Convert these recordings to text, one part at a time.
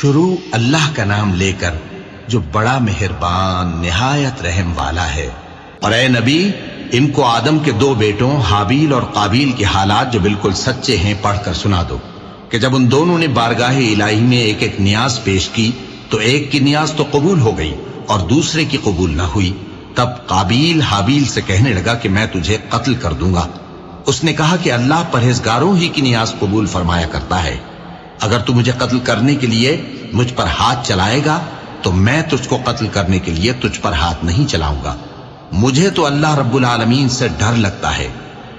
شروع اللہ کا نام لے کر جو بڑا مہربان نہایت رحم والا ہے۔ اور اے نبی، ان کو آدم کے دو بیٹوں حابیل اور قابیل کے حالات جو بالکل سچے ہیں پڑھ کر سنا دو کہ جب ان دونوں نے بارگاہ الہی میں ایک ایک نیاز پیش کی تو ایک کی نیاز تو قبول ہو گئی اور دوسرے کی قبول نہ ہوئی۔ تب قابیل حابیل سے کہنے لگا کہ میں تجھے قتل کر دوں گا۔ اس نے کہا کہ اللہ پرہیزگاروں ہی کی نیاز قبول فرمایا کرتا ہے، اگر تو مجھے قتل کرنے کے لیے مجھ پر ہاتھ چلائے گا تو میں تجھ کو قتل کرنے کے لیے تجھ پر ہاتھ نہیں چلاؤں گا۔ مجھے تو اللہ رب العالمین سے ڈر لگتا ہے،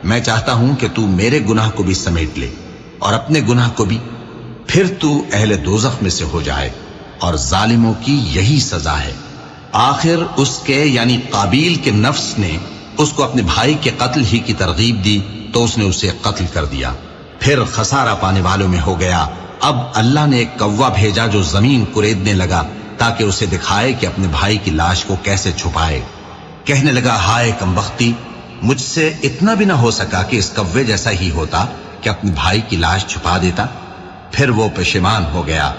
میں چاہتا ہوں کہ تو میرے گناہ کو بھی سمیٹ لے اور اپنے گناہ کو بھی، پھر تو اہل دوزخ میں سے ہو جائے، اور ظالموں کی یہی سزا ہے۔ آخر اس کے یعنی قابیل کے نفس نے اس کو اپنے بھائی کے قتل ہی کی ترغیب دی تو اس نے اسے قتل کر دیا، پھر خسارہ پانے والوں میں ہو گیا۔ اب اللہ نے ایک کوا بھیجا جو زمین کریدنے لگا تاکہ اسے دکھائے کہ اپنے بھائی کی لاش کو کیسے چھپائے۔ کہنے لگا، ہائے کمبختی، مجھ سے اتنا بھی نہ ہو سکا کہ اس کوے جیسا ہی ہوتا کہ اپنے بھائی کی لاش چھپا دیتا۔ پھر وہ پشیمان ہو گیا۔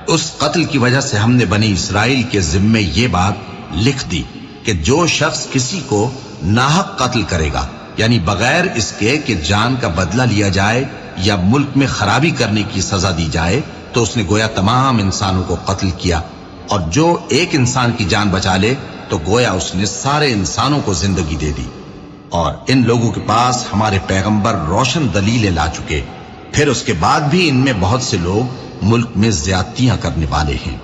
اس قتل کی وجہ سے ہم نے بنی اسرائیل کے ذمے یہ بات لکھ دی کہ جو شخص کسی کو ناحق قتل کرے گا، یعنی بغیر اس کے کہ جان کا بدلہ لیا جائے یا ملک میں خرابی کرنے کی سزا دی جائے، تو اس نے گویا تمام انسانوں کو قتل کیا، اور جو ایک انسان کی جان بچا لے تو گویا اس نے سارے انسانوں کو زندگی دے دی۔ اور ان لوگوں کے پاس ہمارے پیغمبر روشن دلیلیں لا چکے، پھر اس کے بعد بھی ان میں بہت سے لوگ ملک میں زیادتیاں کرنے والے ہیں۔